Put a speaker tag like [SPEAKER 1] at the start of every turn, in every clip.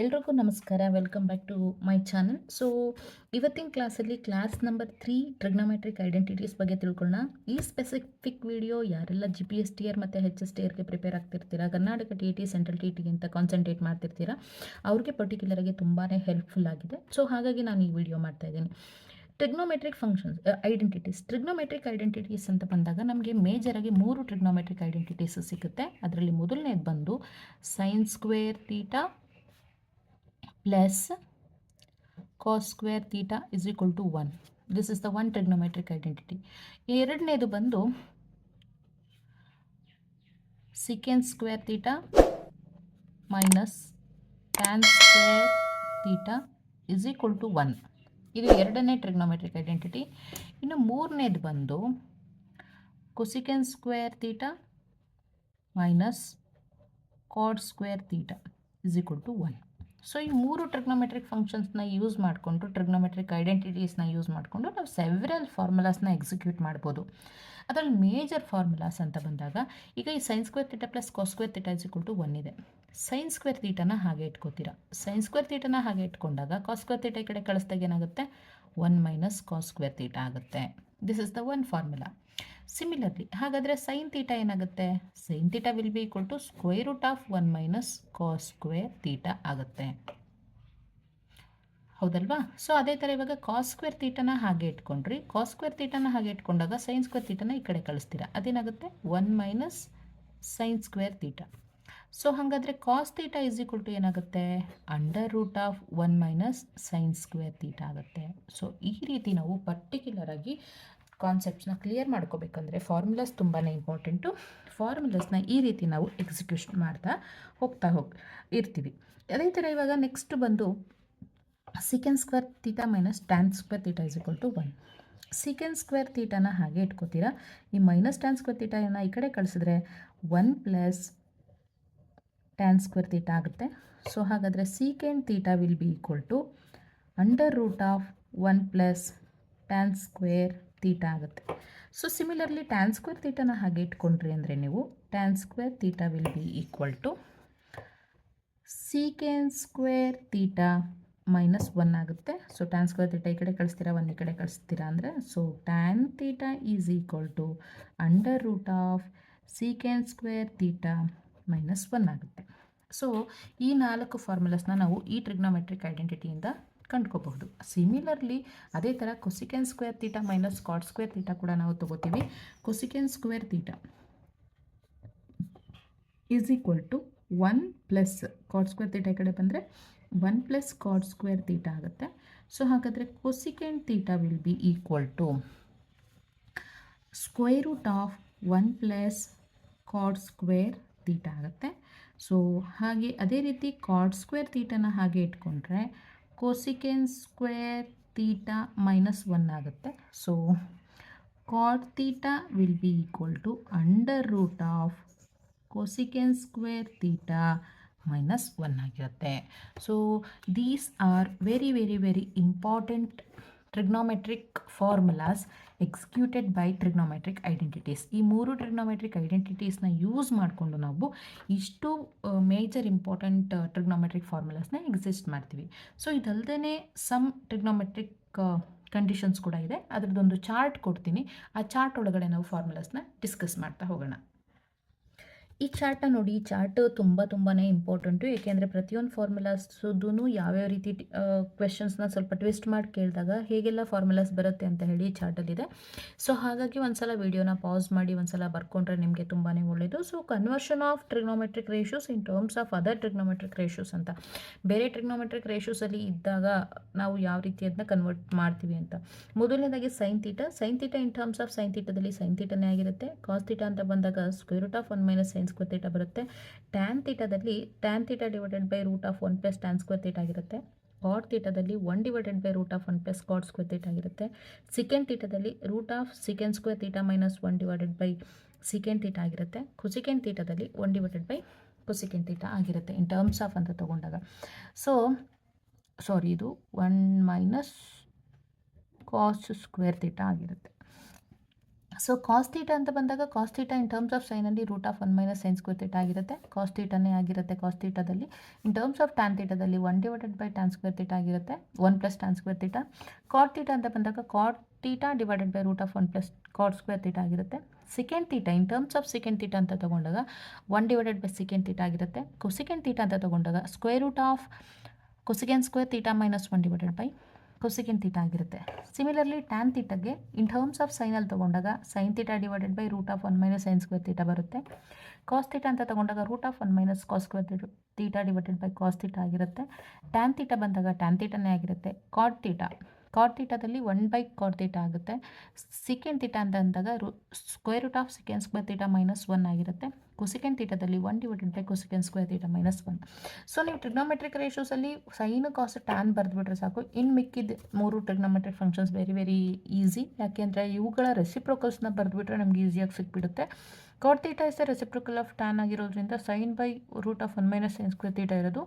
[SPEAKER 1] ಎಲ್ರಿಗೂ ನಮಸ್ಕಾರ. Welcome back to my channel. So ಇವತ್ತಿನ ಕ್ಲಾಸಲ್ಲಿ ಕ್ಲಾಸ್ ನಂಬರ್ 3 ಟ್ರಿಗ್ನೋಮೆಟ್ರಿಕ್ ಐಡೆಂಟಿಟೀಸ್ ಬಗ್ಗೆ ತಿಳ್ಕೊಳ್ಳೋಣ. ಈ ಸ್ಪೆಸಿಫಿಕ್ ವಿಡಿಯೋ ಯಾರೆಲ್ಲ GPSTR ಮತ್ತು HSTRಗೆ ಪ್ರಿಪೇರ್ ಆಗ್ತಿರ್ತೀರಾ, ಕರ್ನಾಟಕ TET, ಸೆಂಟ್ರಲ್ TET ಅಂತ ಕಾನ್ಸಂಟ್ರೇಟ್ ಮಾಡ್ತಿರ್ತೀರಾ, ಅವ್ರಿಗೆ ಪರ್ಟಿಕ್ಯುಲರಾಗಿ ತುಂಬಾ ಹೆಲ್ಪ್ಫುಲ್ ಆಗಿದೆ. ಸೊ ಹಾಗಾಗಿ ನಾನು ಈ ವಿಡಿಯೋ ಮಾಡ್ತಾ ಇದ್ದೀನಿ. Trigonometric functions identities. Trigonometric identities ಅಂತ ಬಂದಾಗ ನಮಗೆ ಮೇಜರಾಗಿ 3 ಟ್ರಿಗ್ನೋಮೆಟ್ರಿಕ್ ಐಡೆಂಟಿಟೀಸ್ ಸಿಗುತ್ತೆ. ಅದರಲ್ಲಿ ಮೊದಲನೇದು ಬಂದು sign square theta plus cos square theta is equal to 1. This is the one trigonometric identity. ಎರಡನೇದು ಬಂದು secant square theta minus tan square theta is equal to 1. ಇದು ಎರಡನೇ ಟ್ರಿಗ್ನೋಮೆಟ್ರಿಕ್ ಐಡೆಂಟಿಟಿ. ಇನ್ನು ಮೂರನೇದು ಬಂದು cosecant square theta minus cot square theta is equal to 1. So ಈ ಮೂರು trigonometric ಫಂಕ್ಷನ್ಸ್ನ use ಮಾಡಿಕೊಂಡು, ಟ್ರಿಗ್ನೋಮೆಟ್ರಿಕ್ ಐಡೆಂಟಿಟೀಸ್ನ ಯೂಸ್ ಮಾಡಿಕೊಂಡು ನಾವು ಸೆವ್ರಲ್ ಫಾರ್ಮುಲಾಸ್ನ ಎಕ್ಸಿಕ್ಯೂಟ್ ಮಾಡ್ಬೋದು. ಅದರಲ್ಲಿ ಮೇಜರ್ ಫಾರ್ಮುಲಾಸ್ ಅಂತ ಬಂದಾಗ ಈಗ ಈ sine square theta plus cos square theta is equal to 1 ಇದೆ. ಸೈನ್ ಸ್ಕ್ವೇರ್ ಥೀಟಾನ ಹಾಗೆ ಇಟ್ಕೋತೀರಾ. ಸೈನ್ ಸ್ಕ್ವೇರ್ ಥೀಟಾನ ಹಾಗೆ ಇಟ್ಕೊಂಡಾಗ ಕಾಸ್ ಸ್ಕ್ವೇರ್ ಥೀಟಾ ಈ ಕಡೆ ಕಳಿಸ್ದಾಗ ಏನಾಗುತ್ತೆ, 1 ಮೈನಸ್ ಕಾಸ್ ಸ್ಕ್ವೇರ್ ಥೀಟಾ ಆಗುತ್ತೆ. This is the one formula. Similarly ಹಾಗಾದರೆ ಸೈನ್ ಥೀಟಾ ಏನಾಗುತ್ತೆ, sine theta will be equal to square root of 1 minus cos square theta ಆಗುತ್ತೆ, ಹೌದಲ್ವಾ? ಸೊ ಅದೇ ಥರ ಇವಾಗ ಕಾಸ್ ಸ್ಕ್ವೇರ್ ಥೀಟಾನ ಹಾಗೆ ಇಟ್ಕೊಂಡ್ರಿ. ಕಾಸ್ ಸ್ಕ್ವೇರ್ ಥೀಟಾನ ಹಾಗೆ ಇಟ್ಕೊಂಡಾಗ ಸೈನ್ ಸ್ಕ್ವೇರ್ ಥೀಟಾನ ಈ ಕಡೆ ಕಳಿಸ್ತೀರಾ, ಅದೇನಾಗುತ್ತೆ 1 minus sine square theta. So ಹಾಗಾದರೆ cos theta is equal to ಏನಾಗುತ್ತೆ, under root of 1 minus sine square theta ಆಗುತ್ತೆ. ಸೊ ಈ ರೀತಿ ನಾವು ಪರ್ಟಿಕ್ಯುಲರಾಗಿ ಕಾನ್ಸೆಪ್ಟ್ಸ್ನ ಕ್ಲಿಯರ್ ಮಾಡ್ಕೋಬೇಕಂದ್ರೆ ಫಾರ್ಮುಲಾಸ್ ತುಂಬಾ ಇಂಪಾರ್ಟೆಂಟು. ಫಾರ್ಮುಲಾಸ್ನ ಈ ರೀತಿ ನಾವು ಎಕ್ಸಿಕ್ಯೂಷನ್ ಮಾಡ್ತಾ ಇರ್ತೀವಿ. ಅದೇ ಥರ ಇವಾಗ ನೆಕ್ಸ್ಟ್ ಬಂದು secant square theta minus tan square theta is equal to 1. Secant square ಥೀಟಾನ ಹಾಗೆ ಇಟ್ಕೋತೀರಾ. ಈ ಮೈನಸ್ ಟ್ಯಾನ್ ಸ್ಕ್ವೇರ್ ಥೀಟಾನ ಈ ಕಡೆ ಕಳಿಸಿದ್ರೆ 1 ಪ್ಲಸ್ ಟ್ಯಾನ್ ಸ್ಕ್ವೇರ್ ಥೀಟಾ ಆಗುತ್ತೆ. ಸೊ ಹಾಗಾದರೆ secant theta will be equal to under root of 1 plus tan square theta ಆಗುತ್ತೆ. ಸೊ ಸಿಮಿಲರ್ಲಿ ಟ್ಯಾನ್ ಸ್ಕ್ವೇರ್ ಥೀಟಾನ ಹಾಗೆ ಇಟ್ಕೊಂಡ್ರಿ ಅಂದರೆ ನೀವು tan square theta will be equal to secant square theta minus 1 ಆಗುತ್ತೆ. So tan square theta ಈ ಕಡೆ ಕಳಿಸ್ತೀರಾ, 1 ಈ ಕಡೆ ಕಳಿಸ್ತೀರಾ ಅಂದರೆ so tan theta is equal to under root of secant square theta minus 1 ಆಗುತ್ತೆ. ಸೊ ಈ 4 ಫಾರ್ಮುಲಾಸ್ನ ನಾವು ಈ ಟ್ರಿಗ್ನೋಮೆಟ್ರಿಕ್ ಐಡೆಂಟಿಟಿಯಿಂದ ಕಂಡ್ಕೋಬಹುದು. ಸಿಮಿಲರ್ಲಿ ಅದೇ ಥರ cosecant square theta minus cot square theta ಕೂಡ ನಾವು ತಗೋತೀವಿ. Cosecant square theta is equal to 1 plus cot square theta ಈ ಕಡೆ ಬಂದರೆ 1 ಪ್ಲಸ್ ಕಾಟ್ ಸ್ಕ್ವೇರ್ ಥೀಟಾ ಆಗುತ್ತೆ. ಸೊ ಹಾಗಾದರೆ cosecant theta will be equal to square root of 1 plus cot square theta ಆಗುತ್ತೆ. So ಹಾಗೆ ಅದೇ ರೀತಿ ಕಾಟ್ ಸ್ಕ್ವೇರ್ ಥೀಟಾನ ಹಾಗೆ ಇಟ್ಕೊಂಡ್ರೆ ಕೊಸಿಕೆನ್ ಸ್ಕ್ವೇರ್ ಥೀಟಾ ಮೈನಸ್ 1 ಆಗುತ್ತೆ. So cot theta will be equal to under root of cosecant square theta minus 1 ಆಗಿರುತ್ತೆ. So these are very very very important trigonometric formulas executed by trigonometric identities. ಈ 3 trigonometric ಐಡೆಂಟಿಟೀಸ್ನ use ಮಾಡಿಕೊಂಡು ನಾವು ಇಷ್ಟು major important trigonometric ಫಾರ್ಮುಲಾಸ್ನ exist ಮಾಡ್ತೀವಿ. So ಇದಲ್ಲದೇ some trigonometric conditions ಕೂಡ ಇದೆ. ಅದರದ್ದೊಂದು ಚಾರ್ಟ್ ಕೊಡ್ತೀನಿ, ಆ ಚಾರ್ಟ್ ಒಳಗಡೆ ನಾವು ಫಾರ್ಮುಲಾಸ್ನ ಡಿಸ್ಕಸ್ ಮಾಡ್ತಾ ಹೋಗೋಣ. ಈ ಚಾರ್ಟ್ನ ನೋಡಿ. ಈ ಚಾರ್ಟ್ ತುಂಬಾ ಇಂಪಾರ್ಟೆಂಟು, ಏಕೆಂದರೆ ಪ್ರತಿಯೊಂದು ಫಾರ್ಮುಲಾಸ್ದು ಯಾವ್ಯಾವ ರೀತಿ ಕ್ವೆಶನ್ಸ್ನ ಸ್ವಲ್ಪ ಟ್ವಿಸ್ಟ್ ಮಾಡಿ ಕೇಳಿದಾಗ ಹೇಗೆಲ್ಲ ಫಾರ್ಮುಲಾಸ್ ಬರುತ್ತೆ ಅಂತ ಹೇಳಿ ಈ ಚಾರ್ಟಲ್ಲಿದೆ. ಸೊ ಹಾಗಾಗಿ ಒಂದ್ಸಲ ವಿಡಿಯೋನ ಪಾಸ್ ಮಾಡಿ ಒಂದ್ಸಲ ಬರ್ಕೊಂಡ್ರೆ ನಿಮಗೆ ತುಂಬಾ ಒಳ್ಳೆಯದು. So conversion of trigonometric ratios in terms of other trigonometric ratios ಅಂತ, ಬೇರೆ ಟ್ರಿಗ್ನೋಮೆಟ್ರಿಕ್ ರೇಷಿಯೋಸಲ್ಲಿ ಇದ್ದಾಗ ನಾವು ಯಾವ ರೀತಿ ಅದನ್ನ ಕನ್ವರ್ಟ್ ಮಾಡ್ತೀವಿ ಅಂತ. ಮೊದಲನೇದಾಗಿ sine theta. Sine theta in terms of sine ಥೀಟಾದಲ್ಲಿ ಸೈನ್ ಥೀಟಾನೇ ಆಗಿರುತ್ತೆ. ಕಾಸ್ ಥೀಟಾ ಅಂತ ಬಂದಾಗ square root of 1 minus sine square theta ಬರುತ್ತೆ. ಟ್ಯಾನ್ ಥೀಟಾದಲ್ಲಿ tan theta divided by root of 1 plus tan square theta ಆಗಿರುತ್ತೆ. ಕಾಟ್ ಥೀಟಾದಲ್ಲಿ 1 divided by root of 1 plus cot square theta ಆಗಿರುತ್ತೆ. ಸಿಕೆಂಡ್ ಥೀಟಾದಲ್ಲಿ root of secant square theta minus 1 divided by secant theta ಆಗಿರುತ್ತೆ. Cosecant ಥೀಟಾದಲ್ಲಿ 1 divided by cosecant theta ಆಗಿರುತ್ತೆ in terms of ಅಂತ ತಗೊಂಡಾಗ. So sorry, ಇದು 1 ಮೈನಸ್ ಕಾಸ್ ಸ್ಕ್ವೇರ್ ಥೀಟಾ ಆಗಿರುತ್ತೆ. So cos theta ಅಂತ ಬಂದಾಗ cos theta in terms of ಸೈನಲ್ಲಿ root of 1 minus sine square theta ಆಗಿರುತ್ತೆ. ಕಾಸ್ ಥೀಟಾನೇ ಆಗಿರುತ್ತೆ ಕಾಸ್ ಥೀಟಾದಲ್ಲಿ. ಇನ್ ಟರ್ಮ್ಸ್ ಆಫ್ ಟ್ಯಾನ್ ಥೀಟಾದಲ್ಲಿ 1 divided by tan square theta ಆಗಿರುತ್ತೆ, 1 plus tan square theta. Cot theta ಅಂತ ಬಂದಾಗ cot theta divided by root of 1 plus cot square theta ಆಗಿರುತ್ತೆ. Secant theta in terms of secant theta ಅಂತ ತೊಗೊಂಡಾಗ 1 divided by secant theta ಆಗಿರುತ್ತೆ. Cosecant theta ಅಂತ ತೊಗೊಂಡಾಗ square root of cosecant square theta minus 1 divided by cosecant theta ಆಗಿರುತ್ತೆ. Similarly tan ಥೀಟಾಗೆ in terms of ಸೈನಲ್ಲಿ ತೊಗೊಂಡಾಗ sine theta divided by root of 1 minus sine square theta ಬರುತ್ತೆ. Cos theta ಅಂತ ತೊಗೊಂಡಾಗ root of 1 minus cos square theta divided by cos theta ಆಗಿರುತ್ತೆ. Tan theta ಬಂದಾಗ tan ಥೀಟಾನೇ ಆಗಿರುತ್ತೆ. ಕಾಟ್ ಥೀಟಾದಲ್ಲಿ 1 ಬೈ ಕಾಟ್ ಥೀಟಾ ಆಗುತ್ತೆ. ಸೆಕೆಂಡ್ ಥೀಟಾ ಅಂತ ಅಂದಾಗ square root of secant square theta minus 1 ಆಗಿರುತ್ತೆ. ಕೊಸೆಕೆಂಡ್ ಥೀಟಾದಲ್ಲಿ 1 divided by cosecant square theta minus 1. So ನೀವು ಟ್ರಿಗ್ನೋಮೆಟ್ರಿಕ್ ರೇಷಿಯೋಸಲ್ಲಿ ಸೈನ್ ಕಾಸ್ ಟ್ಯಾನ್ ಬರೆದ್ಬಿಟ್ರೆ ಸಾಕು. ಇನ್ನು ಮಿಕ್ಕಿದ 3 ಟ್ರಿಗ್ನೋಮೆಟ್ರಿಕ್ ಫಂಕ್ಷನ್ಸ್ ವೆರಿ ಈಸಿ. ಯಾಕೆಂದರೆ ಇವುಗಳ ರೆಸಿಪ್ರೋಕಲ್ಸ್ನ ಬರೆದ್ಬಿಟ್ರೆ ನಮ್ಗೆ ಈಸಿಯಾಗಿ ಸಿಕ್ಬಿಡುತ್ತೆ. Cot theta is the reciprocal of tan ಆಗಿರೋದ್ರಿಂದ sine by root of 1 minus sine square theta ಇರೋದು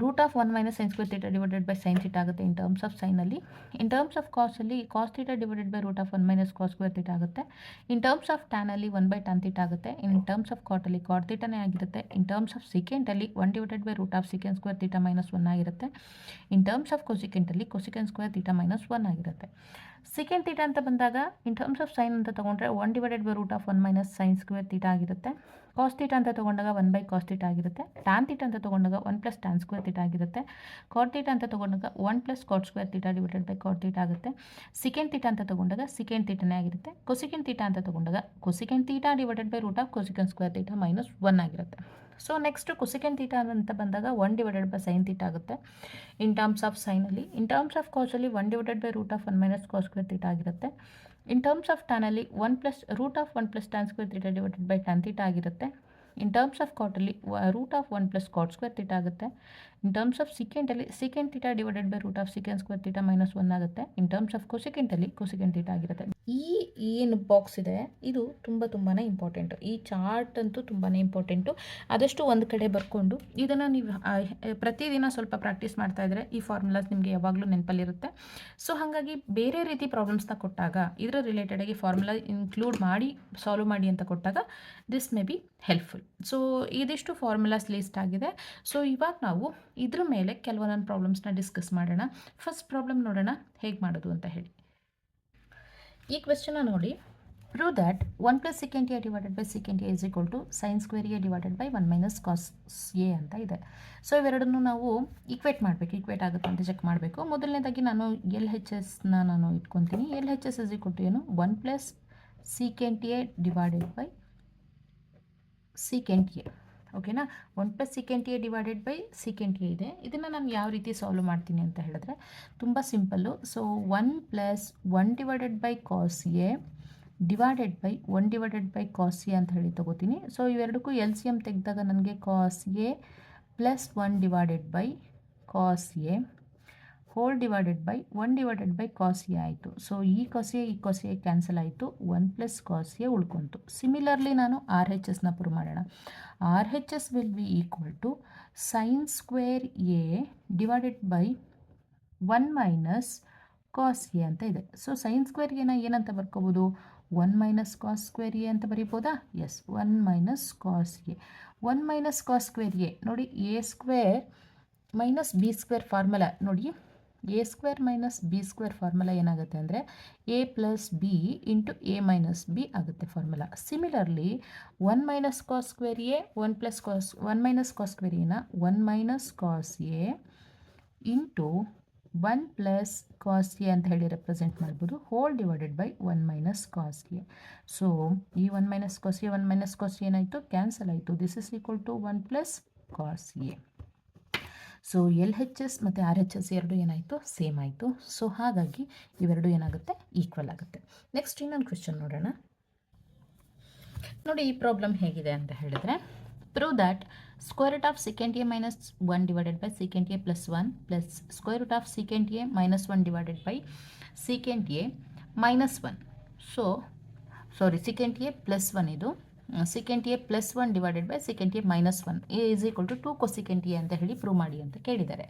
[SPEAKER 1] root of 1 minus sine square theta divided by sine theta ಆಗುತ್ತೆ ಇನ್ ಟರ್ಮ್ಸ್ ಆಫ್ ಸೈನಲ್ಲಿ. In terms of ಕಾಸಲ್ಲಿ cos theta divided by root of 1 minus cos square theta ಆಗುತ್ತೆ. In terms of ಟ್ಯಾನಲ್ಲಿ 1 by tan theta ಆಗುತ್ತೆ. In terms of ಕಾಟಲ್ಲಿ cot ಥೀಟಾನೇ ಆಗಿರುತ್ತೆ. In terms of ಸೆಕೆಂಡಲ್ಲಿ 1 divided by root of secant square theta minus 1 ಆಗಿರುತ್ತೆ. In terms of ಕೊಸೆಕೆಂಡಲ್ಲಿ cosecant square theta minus 1 ಆಗಿರುತ್ತೆ. ಸೆಕೆಂಡ್ ಥೀಟಾ ಅಂತ ಬಂದಾಗ ಇನ್ ಟರ್ಮ್ಸ್ ಆಫ್ ಸೈನ್ ಅಂತ ತೊಗೊಂಡ್ರೆ 1 divided by root of 1 minus sine square theta ಆಗಿರುತ್ತೆ. Cos theta ಅಂತ ತೊಗೊಂಡಾಗ 1 ಬೈ ಕಾಸ್ ಥೀಟಾ ಆಗಿರುತ್ತೆ. ಟ್ಯಾನ್ ಥೀಟಾ ಅಂತ ತೊಗೊಂಡಾಗ 1 ಪ್ಲಸ್ ಟ್ಯಾನ್ ಸ್ಕ್ವೇರ್ ಥೀಟಾ ಆಗಿರುತ್ತೆ. ಕಾಟ್ ಥೀಟಾ ಅಂತ ತೊಗೊಂಡಾಗ 1 plus cot square theta divided by cot theta ಆಗುತ್ತೆ. ಸೆಕೆಂಡ್ ಥೀಟಾ ಅಂತ ತೊಗೊಂಡಾಗ ಸೆಕೆಂಡ್ ಥೀಟಾನೇ ಆಗಿರುತ್ತೆ. ಕೊಸೆಕೆಂಡ್ ಥೀಟಾ ಅಂತ ತೊಗೊಂಡಾಗ cosecant theta divided by root of cosecant square theta minus 1 ಆಗಿರುತ್ತೆ. ಸೊ ನೆಕ್ಸ್ಟ್ ಕೊಸೆಕೆಂಡ್ ಥೀಟಾ ಅಂತ ಬಂದಾಗ 1 ಡಿವೈಡೆಡ್ ಬೈ ಸೈನ್ ಥೀಟಾ ಆಗುತ್ತೆ ಇನ್ ಟರ್ಮ್ಸ್ ಆಫ್ ಸೈನಲ್ಲಿ. ಇನ್ ಟರ್ಮ್ಸ್ ಆಫ್ ಕಾಸಲ್ಲಿ 1 divided by root of 1 minus cos square theta ಆಗಿರುತ್ತೆ. In terms of ಟ್ಯಾನಲ್ಲಿ 1 plus root of 1 plus tan square theta divided by tan theta ಆಗಿರುತ್ತೆ. In terms of ಕಾಟಲ್ಲಿ root of 1 plus cot square theta ಆಗುತ್ತೆ. In terms of ಸೆಕೆಂಡಲ್ಲಿ secant theta divided by root of secant square theta minus 1 ಆಗುತ್ತೆ. In terms of ಕೊಸೆಕೆಂಡಲ್ಲಿ cosecant theta ಆಗಿರುತ್ತೆ. ಈ ಏನು box ಇದೆ ಇದು ತುಂಬಾ ಇಂಪಾರ್ಟೆಂಟು. ಈ ಚಾರ್ಟ್ ಅಂತೂ ತುಂಬಾ ಇಂಪಾರ್ಟೆಂಟು. ಆದಷ್ಟು ಒಂದು ಕಡೆ ಬರ್ಕೊಂಡು ಇದನ್ನು ನೀವು ಪ್ರತಿದಿನ ಸ್ವಲ್ಪ ಪ್ರಾಕ್ಟೀಸ್ ಮಾಡ್ತಾ ಇದ್ದರೆ ಈ ಫಾರ್ಮುಲಾಸ್ ನಿಮಗೆ ಯಾವಾಗಲೂ ನೆನಪಲ್ಲಿರುತ್ತೆ. ಸೊ ಹಾಗಾಗಿ ಬೇರೆ ರೀತಿ ಪ್ರಾಬ್ಲಮ್ಸ್ನ ಕೊಟ್ಟಾಗ ಇದರ ರಿಲೇಟೆಡಾಗಿ ಫಾರ್ಮುಲಾ ಇನ್ಕ್ಲೂಡ್ ಮಾಡಿ ಸಾಲ್ವ್ ಮಾಡಿ ಅಂತ ಕೊಟ್ಟಾಗ this may be helpful. So ಇದಿಷ್ಟು ಫಾರ್ಮುಲಾಸ್ ಲಿಸ್ಟ್ ಆಗಿದೆ. ಸೊ ಇವಾಗ ನಾವು ಇದ್ರ ಮೇಲೆ ಕೆಲವೊಂದೊಂದು ಪ್ರಾಬ್ಲಮ್ಸ್ನ ಡಿಸ್ಕಸ್ ಮಾಡೋಣ. ಫಸ್ಟ್ ಪ್ರಾಬ್ಲಮ್ ನೋಡೋಣ ಹೇಗೆ ಮಾಡೋದು ಅಂತ ಹೇಳಿ. ಈ ಕ್ವೆಶ್ಚನ್ನ ನೋಡಿ, prove that 1 plus second A divided by second A is equal to sine square A divided by 1 minus cos A ಅಂತ ಇದೆ. ಸೊ ಇವೆರಡನ್ನು ನಾವು ಈಕ್ವೇಟ್ ಮಾಡಬೇಕು. ಈಕ್ವೇಟ್ ಆಗುತ್ತೆ ಅಂತ ಚೆಕ್ ಮಾಡಬೇಕು. ಮೊದಲನೇದಾಗಿ ನಾನು LHSನ ನಾನು ಇಟ್ಕೊತೀನಿ. LHS ಇಸ್ ಈಕ್ವಲ್ ಟು ಏನು 1 plus second A divided by second A. ಓಕೆನಾ, 1 plus second A divided by second A ಇದೆ. ಇದನ್ನು ನಾನು ಯಾವ ರೀತಿ ಸಾಲ್ವ್ ಮಾಡ್ತೀನಿ ಅಂತ ಹೇಳಿದ್ರೆ ತುಂಬ simple. So 1 plus 1 divided by cos A divided by 1 divided by cos A ಅಂತ ಹೇಳಿ ತೊಗೋತೀನಿ. ಸೊ ಇವೆರಡಕ್ಕೂ LCM ತೆಗೆದಾಗ ನನಗೆ cos A plus 1 divided by cos A whole divided by 1 divided by cos A ಆಯಿತು. ಸೊ ಈ ಕಾಸ್ ಎ ಕ್ಯಾನ್ಸಲ್ ಆಯಿತು. 1 plus cos A ಉಳ್ಕೊಂತು. ಸಿಮಿಲರ್ಲಿ ನಾನು RHSನ ಪ್ರೂವ್ ಮಾಡೋಣ. RHS will be equal to sine square A divided by 1 minus cos A ಅಂತ ಇದೆ. So sine square ಎನ ಏನಂತ ಬರ್ಕೋಬೋದು, 1 ಮೈನಸ್ ಕಾಸ್ ಸ್ಕ್ವೇರ್ ಎ ಅಂತ ಬರೀಬೋದಾ? Yes, 1 minus cos A. 1 minus cos square A ನೋಡಿ, A square minus B square formula ನೋಡಿ. A square minus B square formula ಏನಾಗುತ್ತೆ ಅಂದರೆ A plus B into A minus B ಆಗುತ್ತೆ formula. Similarly 1 minus cos square A 1 minus cos square ಎನ 1 minus cos A into 1 plus cos A ಅಂತ ಹೇಳಿ represent ಮಾಡ್ಬೋದು, whole divided by 1 minus cos A. So ಈ 1 minus cos A 1 minus cos A ಏನಾಯಿತು, cancel ಆಯಿತು. This is equal to 1 plus cos A. So LHS ಮತ್ತು RHS ಎರಡು ಏನಾಯಿತು, same ಆಯಿತು. ಸೊ ಹಾಗಾಗಿ ಇವೆರಡು ಏನಾಗುತ್ತೆ, ಈಕ್ವಲ್ ಆಗುತ್ತೆ. ನೆಕ್ಸ್ಟ್ ಇನ್ನೊಂದು ಕ್ವೆಶ್ಚನ್ ನೋಡೋಣ. ನೋಡಿ ಈ ಪ್ರಾಬ್ಲಮ್ ಹೇಗಿದೆ ಅಂತ ಹೇಳಿದ್ರೆ, prove that square root of second A minus 1 divided by second A plus 1 plus square root of second A minus 1 divided by second A minus 1. So sorry, second A plus 1 ಇದು second A plus 1 divided by second A minus 1 A is equal to 2 cosecant A ಅಂತ ಹೇಳಿ ಪ್ರೂವ್ ಮಾಡಿ ಅಂತ ಕೇಳಿದ್ದಾರೆ.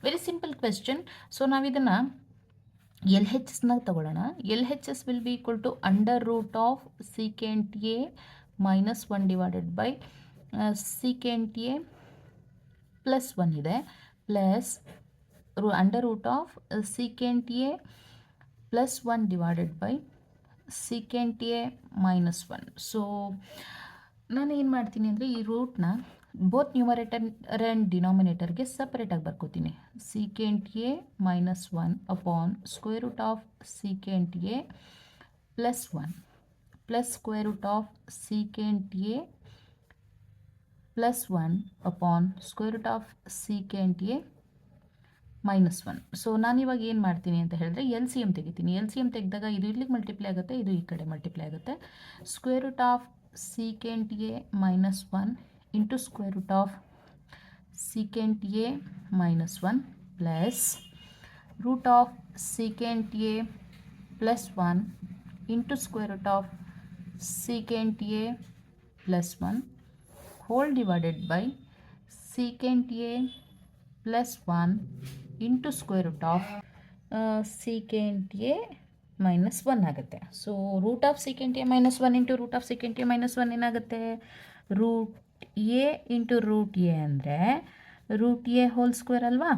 [SPEAKER 1] Very simple question. So ನಾವಿದನ್ನು L ಹೆಚ್ ಎಸ್ನ ತಗೊಳ್ಳೋಣ. L H S will be equal to under root of secant A minus 1 divided by secant A plus 1 ಇದೆ, plus under root of secant A plus 1 divided by secant A minus 1. So ನಾನು ಏನು ಮಾಡ್ತೀನಿ ಅಂದರೆ ಈ ರೂಟ್ನ both numerator and ಡಿನಾಮಿನೇಟರ್ಗೆ ಸಪ್ರೇಟಾಗಿ ಬರ್ಕೋತೀನಿ. Secant A minus 1 upon square root of secant A plus 1 plus square root of secant A plus 1 upon square root of secant A minus 1. So ನಾನಿವಾಗ ಏನು ಮಾಡ್ತೀನಿ ಅಂತ ಹೇಳಿದ್ರೆ ಎಲ್ ಸಿ ಎಮ್ ತೆಗಿತೀನಿ. L C M ತೆಗೆದಾಗ ಇದು ಇಲ್ಲಿಗೆ multiply ಆಗುತ್ತೆ, ಇದು ಈ ಕಡೆ ಮಲ್ಟಿಪ್ಲೈ ಆಗುತ್ತೆ. Square root of secant A minus 1 into square root of secant A minus 1 plus root of secant A plus 1 into square root of secant A plus 1 whole divided by secant A plus 1 into square root of secant A minus 1 ಆಗುತ್ತೆ. So root of secant A minus 1 into root of secant A minus 1 ಏನಾಗುತ್ತೆ? Root A into root A ಅಂದರೆ root A whole square ಅಲ್ವಾ?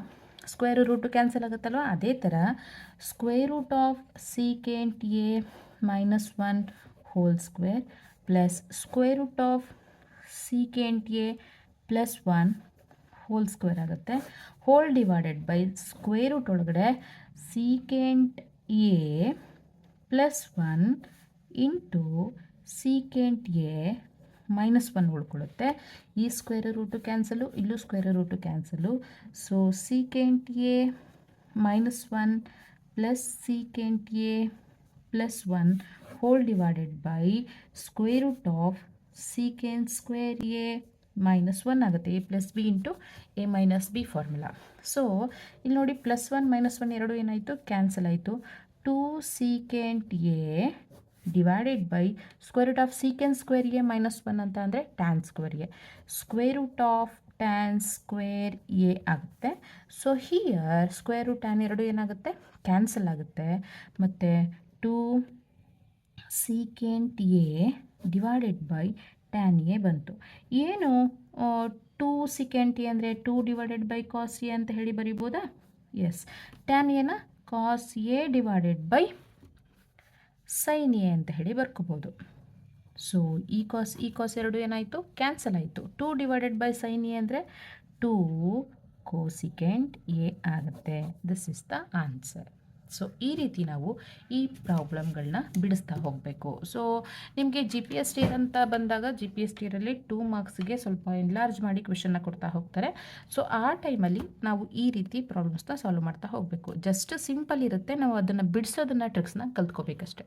[SPEAKER 1] Square root cancel ಆಗುತ್ತಲ್ವ? ಅದೇ ಥರ square root of secant A minus 1 whole square plus square root of secant A plus 1 whole square ಆಗುತ್ತೆ. Whole divided by square root ಒಳಗಡೆ secant A plus 1 into secant A minus 1 ಉಳ್ಕೊಳ್ಳುತ್ತೆ. ಈ square root cancel, ಇಲ್ಲೂ square root cancel. So secant A minus 1 plus secant A plus 1 whole divided by square root of secant square A minus 1 ಆಗುತ್ತೆ. A plus B into A minus B formula. So ಇಲ್ಲಿ ನೋಡಿ plus 1 minus 1 ಎರಡು ಏನಾಯಿತು? Cancel ಆಯಿತು. 2 secant A divided by square root of secant square A minus 1 ಅಂತ ಅಂದರೆ tan square A. Square root of tan square A ಆಗುತ್ತೆ. So here square root tan ಎರಡು ಏನಾಗುತ್ತೆ? ಕ್ಯಾನ್ಸಲ್ ಆಗುತ್ತೆ. ಮತ್ತು 2 secant A divided by tan A ಬಂತು. ಏನು 2 secant A ಅಂದರೆ 2 ಡಿವೈಡೆಡ್ ಬೈ ಕಾಸ್ ಎ ಅಂತ ಹೇಳಿ ಬರಿಬೋದಾ? ಎಸ್. ಟ್ಯಾನ್ ಎನ cos A divided by sine A ಅಂತ ಹೇಳಿ ಬರ್ಕೋಬೋದು. ಸೊ ಈ ಕಾಸ್ ಎರಡು ಏನಾಯಿತು? ಕ್ಯಾನ್ಸಲ್ ಆಯಿತು. 2 ಡಿವೈಡೆಡ್ ಬೈ ಸೈನ್ ಎ ಅಂದರೆ 2 ಕೋಸಿಕೆಂಟ್ ಎ ಆಗುತ್ತೆ. This is the answer. So ಈ ರೀತಿ ನಾವು ಈ ಪ್ರಾಬ್ಲಮ್ಗಳನ್ನ ಬಿಡಿಸ್ತಾ ಹೋಗಬೇಕು. ಸೊ ನಿಮಗೆ ಜಿ ಪಿ ಎಸ್ ಟಿ ಅಂತ ಬಂದಾಗ ಜಿ ಪಿ ಎಸ್ ಟಿಯಲ್ಲಿ 2 ಮಾರ್ಕ್ಸ್ಗೆ ಸ್ವಲ್ಪ ಎನ್ಲಾರ್ಜ್ ಮಾಡಿ ಕ್ವೆಶನ್ನ ಕೊಡ್ತಾ ಹೋಗ್ತಾರೆ. ಸೊ ಆ ಟೈಮಲ್ಲಿ ನಾವು ಈ ರೀತಿ ಪ್ರಾಬ್ಲಮ್ಸ್ನ ಸಾಲ್ವ್ ಮಾಡ್ತಾ ಹೋಗಬೇಕು. ಜಸ್ಟ್ ಸಿಂಪಲ್ ಇರುತ್ತೆ, ನಾವು ಅದನ್ನು ಬಿಡಿಸೋದನ್ನು ಟ್ರಿಕ್ಸ್ನ ಕಲ್ತ್ಕೋಬೇಕಷ್ಟೆ.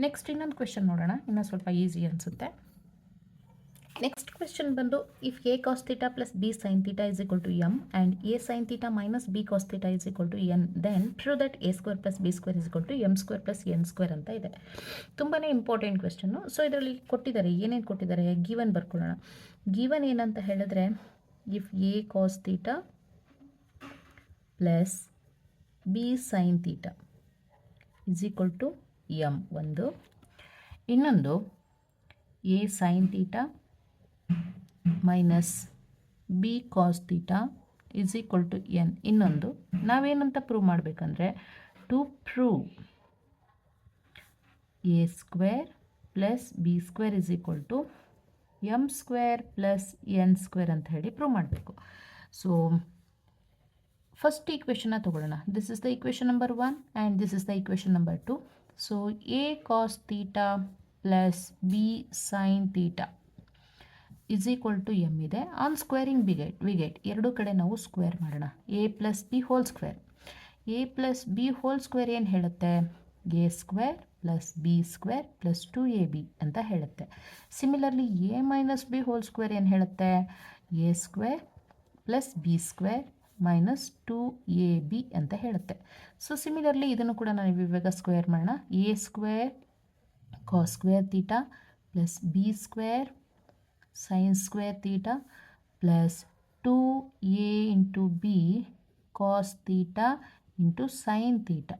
[SPEAKER 1] ನೆಕ್ಸ್ಟ್ ಇನ್ನೊಂದು ಕ್ವೆಶನ್ ನೋಡೋಣ, ಇನ್ನೂ ಸ್ವಲ್ಪ ಈಸಿ ಅನಿಸುತ್ತೆ. ನೆಕ್ಸ್ಟ್ ಕ್ವೆಶನ್ ಬಂದು if A cos theta plus B sine theta is equal to M and A sine theta minus B cos theta is equal to N then prove that A square plus B square is equal to M square plus N square ಅಂತ ಇದೆ. ತುಂಬಾ important question. So ಇದರಲ್ಲಿ ಕೊಟ್ಟಿದ್ದಾರೆ, ಏನೇನು ಕೊಟ್ಟಿದ್ದಾರೆ? Given ಬರ್ಕೊಳ್ಳೋಣ. Given ಏನಂತ ಹೇಳಿದ್ರೆ if A cos theta plus B sine theta is equal to M ಒಂದು, ಇನ್ನೊಂದು A sine theta minus B cos theta is equal to N. ಇನ್ನೊಂದು ನಾವೇನಂತ ಪ್ರೂವ್ ಮಾಡಬೇಕಂದ್ರೆ to prove A square plus B square is equal to M square plus N square ಅಂತ ಹೇಳಿ prove ಮಾಡಬೇಕು. So first ಈಕ್ವೇಷನ್ನ ತಗೊಳ್ಳೋಣ. This is the equation number 1 and this is the equation number 2. So A cos theta plus B sine theta is equal to M ಇದೆ. On squaring we get ಎರಡು ಕಡೆ ನಾವು square ಮಾಡೋಣ. A plus B whole square. A plus B whole square ಏನು ಹೇಳುತ್ತೆ? A square plus B square plus 2ab ಅಂತ ಹೇಳುತ್ತೆ. Similarly A minus B whole square ಏನು ಹೇಳುತ್ತೆ? A square plus B square minus 2ab ಅಂತ ಹೇಳುತ್ತೆ. So similarly ಇದನ್ನು ಕೂಡ ನಾವು ಇವಾಗ ಸ್ಕ್ವೇರ್ ಮಾಡೋಣ. A square cos square theta plus B square sine square theta plus 2a into B cos theta into sine theta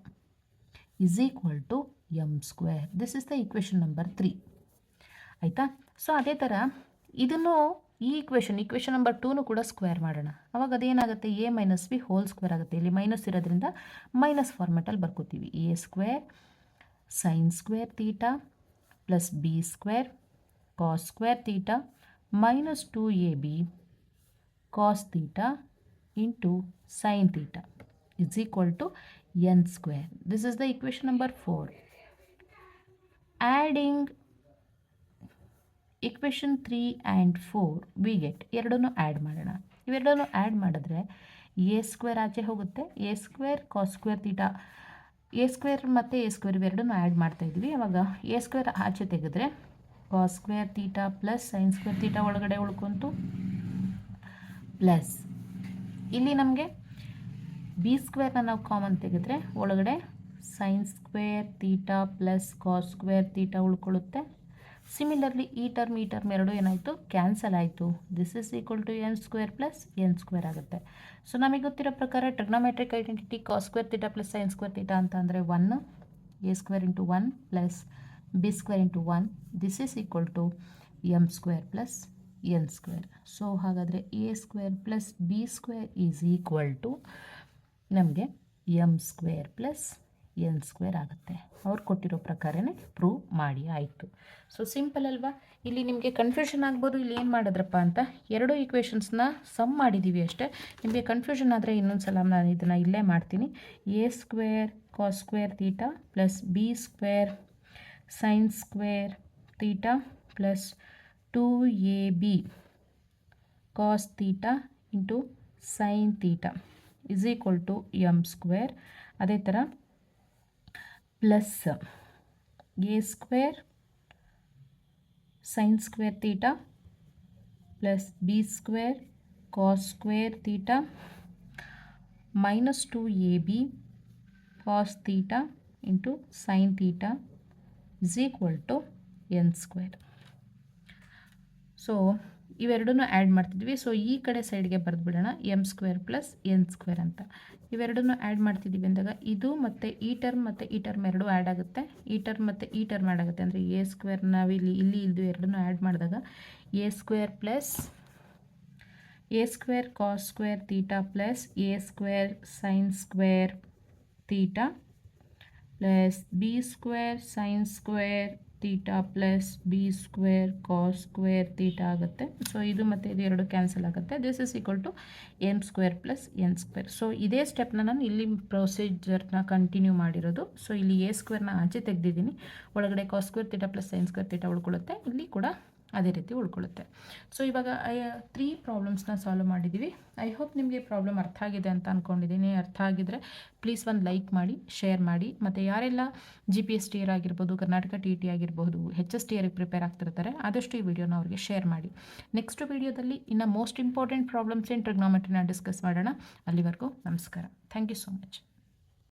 [SPEAKER 1] is equal to M square. This is the equation number 3. ಆಯಿತಾ? So ಅದೇ ಥರ ಇದನ್ನು ಈ equation number 2 ಕೂಡ square ಮಾಡೋಣ. ಅವಾಗ ಅದೇನಾಗುತ್ತೆ, A minus B whole square ಆಗುತ್ತೆ. ಇಲ್ಲಿ ಮೈನಸ್ ಇರೋದ್ರಿಂದ ಮೈನಸ್ ಫಾರ್ಮೆಟಲ್ಲಿ ಬರ್ಕೋತೀವಿ. A square sine square theta plus B square cos square theta minus 2ab cos theta into sine theta is equal to N square. This is the equation number 4. Adding equation 3 and 4 we get, ಎರಡನ್ನೂ add ಮಾಡೋಣ. ಇವೆರಡನ್ನೂ add ಮಾಡಿದ್ರೆ A square ಆಚೆ ಹೋಗುತ್ತೆ. A square cos square theta, A square ಮತ್ತು A square ಇವೆರಡನ್ನೂ add ಮಾಡ್ತಾಯಿದ್ವಿ. ಅವಾಗ ಎ ಸ್ಕ್ವೇರ್ ಆಚೆ ತೆಗೆದ್ರೆ cos square theta plus sine square theta ಒಳಗಡೆ ಉಳ್ಕೊಂತು, ಪ್ಲಸ್ ಇಲ್ಲಿ ನಮಗೆ ಬಿ ಸ್ಕ್ವೇರ್ನ ನಾವು ಕಾಮನ್ ತೆಗೆದ್ರೆ ಒಳಗಡೆ sine square theta plus cos square theta ಉಳ್ಕೊಳ್ಳುತ್ತೆ. ಸಿಮಿಲರ್ಲಿ ಈ ಟರ್ಮ್ ಎರಡು ಏನಾಯಿತು, ಕ್ಯಾನ್ಸಲ್ ಆಯಿತು. This is equal to N square plus N square ಆಗುತ್ತೆ. ಸೊ ನಮಗೆ ಗೊತ್ತಿರೋ ಪ್ರಕಾರ trigonometric identity cos square theta plus sine square theta ಅಂತ ಅಂದರೆ 1 A square into 1 plus B square into 1. This is equal to M square plus N square. So ಹಾಗಾದರೆ A square plus B square is equal to ನಮಗೆ M square plus N square ಆಗುತ್ತೆ. ಅವ್ರು ಕೊಟ್ಟಿರೋ ಪ್ರಕಾರನೇ prove ಮಾಡಿ ಆಯಿತು. So simple ಅಲ್ವಾ? ಇಲ್ಲಿ ನಿಮಗೆ ಕನ್ಫ್ಯೂಷನ್ ಆಗ್ಬೋದು, ಇಲ್ಲಿ ಏನು ಮಾಡಿದ್ರಪ್ಪ ಅಂತ. ಎರಡು ಈಕ್ವೇಷನ್ಸ್ನ ಸಮ್ ಮಾಡಿದ್ದೀವಿ ಅಷ್ಟೇ. ನಿಮಗೆ ಕನ್ಫ್ಯೂಷನ್ ಆದರೆ ಇನ್ನೊಂದು ಸಲ ನಾನು ಇದನ್ನು ಇಲ್ಲೇ ಮಾಡ್ತೀನಿ. A square cos square theta plus B square sine square theta plus 2ab cos theta into sine theta is equal to M square. ಅದೇ ಥರ plus A square sine square theta plus B square cos square theta minus 2ab cos theta into sine theta is equal to N square. So ಇವೆರಡನ್ನೂ add ಮಾಡ್ತಿದ್ವಿ. So ಈ ಕಡೆ ಸೈಡ್ಗೆ ಬರೆದ್ಬಿಡೋಣ M square plus N square ಅಂತ. ಇವೆರಡನ್ನೂ add ಮಾಡ್ತಿದ್ದೀವಿ ಅಂದಾಗ ಇದು ಮತ್ತು ಈ ಟರ್ಮ್ ಎರಡೂ ಆ್ಯಡ್ ಆಗುತ್ತೆ. ಈ ಟರ್ಮ್ ಮತ್ತು ಈ ಟರ್ಮ್ ಆ್ಯಡ್ ಆಗುತ್ತೆ. ಅಂದರೆ ಎ ಸ್ಕ್ವೇರ್ ನಾವಿಲ್ಲಿ ಇಲ್ಲಿ ಎರಡನ್ನೂ ಆ್ಯಡ್ ಮಾಡಿದಾಗ a square plus A square cos square theta plus A square sine square theta plus B square sine square theta plus B square cos square theta ಆಗುತ್ತೆ. So ಇದು ಮತ್ತು ಇದು ಎರಡು ಕ್ಯಾನ್ಸಲ್ ಆಗುತ್ತೆ. This is equal to M square plus N square. So ಇದೇ ಸ್ಟೆಪ್ನ ನಾನು ಇಲ್ಲಿ ಪ್ರೊಸೀಜರ್ನ ಕಂಟಿನ್ಯೂ ಮಾಡಿರೋದು. ಸೊ ಇಲ್ಲಿ ಎ ಸ್ಕ್ವೇರ್ನ ಆಚೆ ತೆಗೆದಿದ್ದೀನಿ, ಒಳಗಡೆ cos square theta plus sine square theta ಉಳ್ಕೊಳ್ಳುತ್ತೆ. ಇಲ್ಲಿ ಕೂಡ ಅದೇ ರೀತಿ ಉಳ್ಕೊಳ್ಳುತ್ತೆ. ಸೊ ಇವಾಗ 3 ಪ್ರಾಬ್ಲಮ್ಸ್ನ ಸಾಲ್ವ್ ಮಾಡಿದ್ದೀವಿ. ಐ ಹೋಪ್ ನಿಮಗೆ ಪ್ರಾಬ್ಲಮ್ ಅರ್ಥ ಆಗಿದೆ ಅಂತ ಅಂದ್ಕೊಂಡಿದ್ದೀನಿ. ಅರ್ಥ ಆಗಿದ್ದರೆ ಪ್ಲೀಸ್ ಒಂದು ಲೈಕ್ ಮಾಡಿ, ಶೇರ್ ಮಾಡಿ. ಮತ್ತು ಯಾರೆಲ್ಲ GPSTR ಆಗಿರ್ಬೋದು, ಕರ್ನಾಟಕ TET ಆಗಿರ್ಬೋದು, HSTRಗೆ ಪ್ರಿಪೇರ್ ಆಗ್ತಿರ್ತಾರೆ, ಆದಷ್ಟು ಈ ವಿಡಿಯೋನ ಅವ್ರಿಗೆ ಶೇರ್ ಮಾಡಿ. ನೆಕ್ಸ್ಟ್ ವಿಡಿಯೋದಲ್ಲಿ ಇನ್ನು ಮೋಸ್ಟ್ ಇಂಪಾರ್ಟೆಂಟ್ ಪ್ರಾಬ್ಲಮ್ಸ್ ಇನ್ ಟ್ರಿಗ್ನೋಮೆಟ್ರಿನ ಡಿಸ್ಕಸ್ ಮಾಡೋಣ. ಅಲ್ಲಿವರೆಗೂ ನಮಸ್ಕಾರ. Thank you so much.